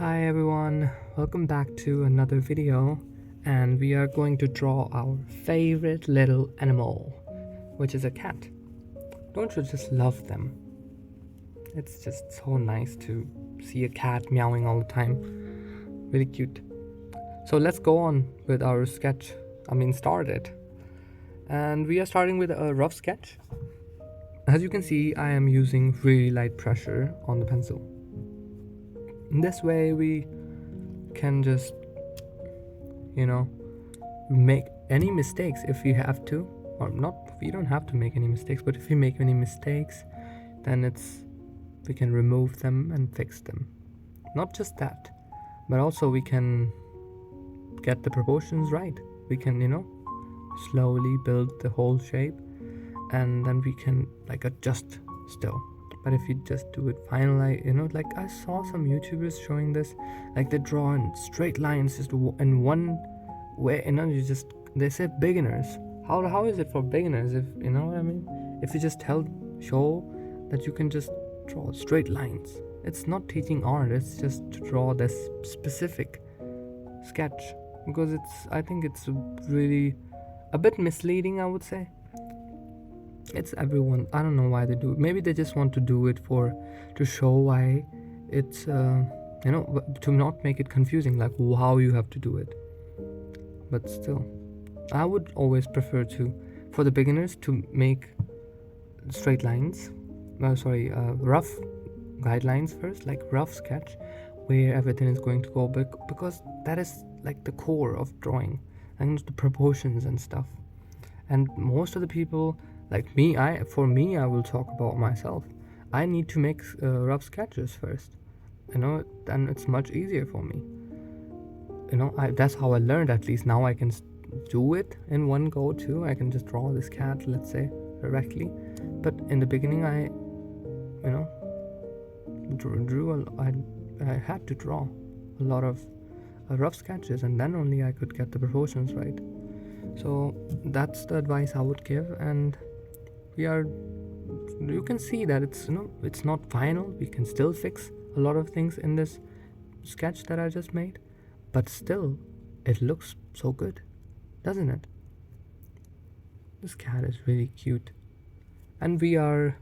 Hi everyone, welcome back to another video, and we are going to draw our favorite little animal, which is a cat. Don't you just love them? It's just so nice to see a cat meowing all the time. Really cute. So let's go on with our sketch. Start it. And we are starting with a rough sketch. As you can see, I am using really light pressure on the pencil. In this way we can just make any mistakes if we have to, or not. We don't have to make any mistakes, but if we make any mistakes, then we can remove them and fix them. Not just that, but also we can get the proportions right. We can slowly build the whole shape, and then we can adjust still. But if you just do it finally, like I saw some YouTubers showing this, like they draw in straight lines just in one way, they say beginners. How is it for beginners? If you know what I mean? If you just show that you can just draw straight lines, it's not teaching art. It's just to draw this specific sketch, because I think it's really a bit misleading, I would say. It's everyone. I don't know why they do it. Maybe they just want to do it to show why it's to not make it confusing, like how you have to do it. But still, I would always prefer for the beginners to make straight lines, rough guidelines first, like rough sketch where everything is going to go big, because that is like the core of drawing, and the proportions and stuff. And most of the people, like me, I will talk about myself. I need to make rough sketches first, then it's much easier for me. That's how I learned. At least now I can do it in one go too. I can just draw this cat, let's say, directly. But in the beginning, I had to draw a lot of rough sketches, and then only I could get the proportions right. So that's the advice I would give. And you can see that it's not final. We can still fix a lot of things in this sketch that I just made, but still it looks so good, doesn't it? This cat is really cute. And we are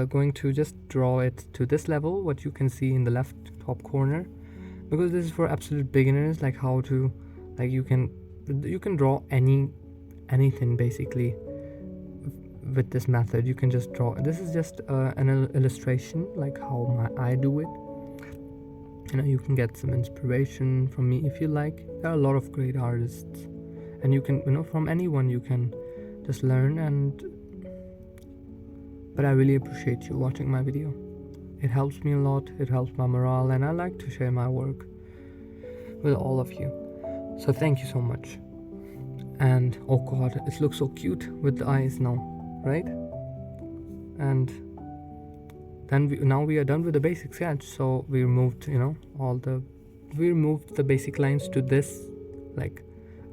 going to just draw it to this level, what you can see in the left top corner, because this is for absolute beginners. Like you can draw anything basically with this method. You can just draw. This is just an illustration, like how I do it. You can get some inspiration from me if you like. There are a lot of great artists, and you can from anyone you can just learn. But I really appreciate you watching my video. It helps me a lot. It helps my morale, and I like to share my work with all of you. So thank you so much. And oh god, it looks so cute with the eyes now, right? And then we are done with the basic sketch. So we removed the basic lines to this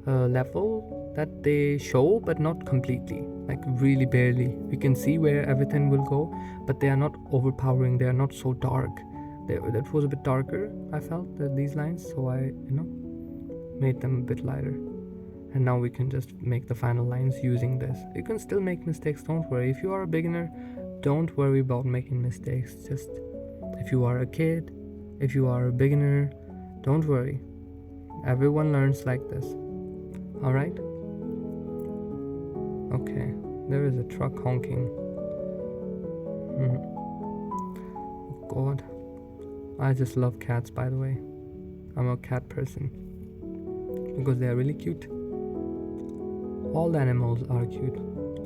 level that they show, but not completely, like really barely. We can see where everything will go, but they are not overpowering. They are not so dark. That was a bit darker, I felt, these lines, so I made them a bit lighter. And now we can just make the final lines using this. You can still make mistakes, don't worry. If you are a beginner, don't worry about making mistakes. Just if you are a kid, if you are a beginner, don't worry. Everyone learns like this. Alright? Okay, there is a truck honking. Oh god. I just love cats, by the way. I'm a cat person, because they are really cute. All the animals are cute.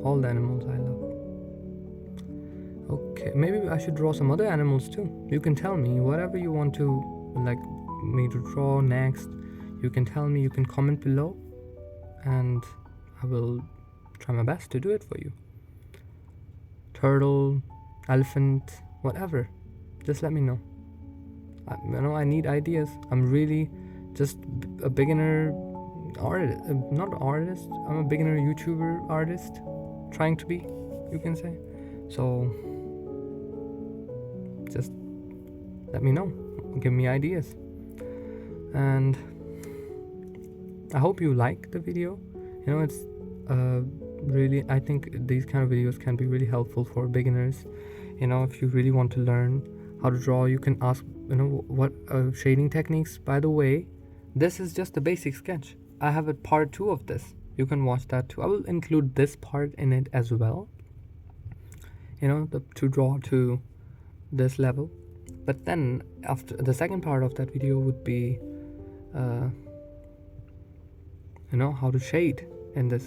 All the animals I love. Okay, maybe I should draw some other animals too. You can tell me whatever you want to me to draw next. You can tell me. You can comment below, and I will try my best to do it for you. Turtle, elephant, whatever. Just let me know. I need ideas. I'm really just a beginner artist, not artist. I'm a beginner YouTuber artist, trying to be, you can say. So just let me know. Give me ideas. And I hope you like the video. It's really, I think these kind of videos can be really helpful for beginners. If you really want to learn how to draw, you can ask what shading techniques. By the way, this is just a basic sketch. I have a part 2 of this. You can watch that too. I will include this part in it as well, to draw to this level. But then after, the second part of that video would be how to shade in this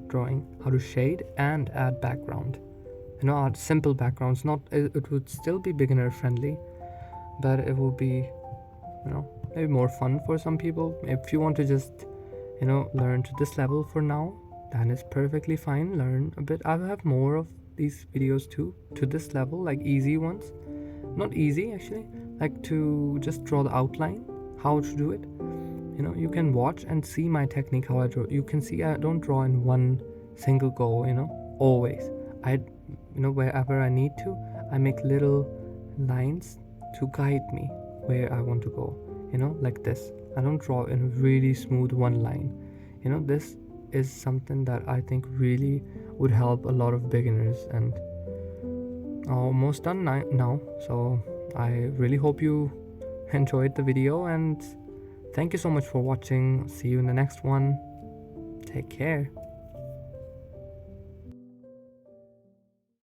drawing, how to shade and add background, add simple backgrounds. Not, it would still be beginner friendly, but it will be maybe more fun for some people. If you want to just learn to this level for now, then it's perfectly fine. Learn a bit. I will have more of these videos too, to this level, like easy ones. Not easy actually, like to just draw the outline, how to do it. You can watch and see my technique, how I draw. You can see I don't draw in one single go, always. I wherever I need to, I make little lines to guide me where I want to go, like this. I don't draw in a really smooth one line. This is something that I think really would help a lot of beginners. And almost done now, so I really hope you enjoyed the video, and thank you so much for watching. See you in the next one. Take care.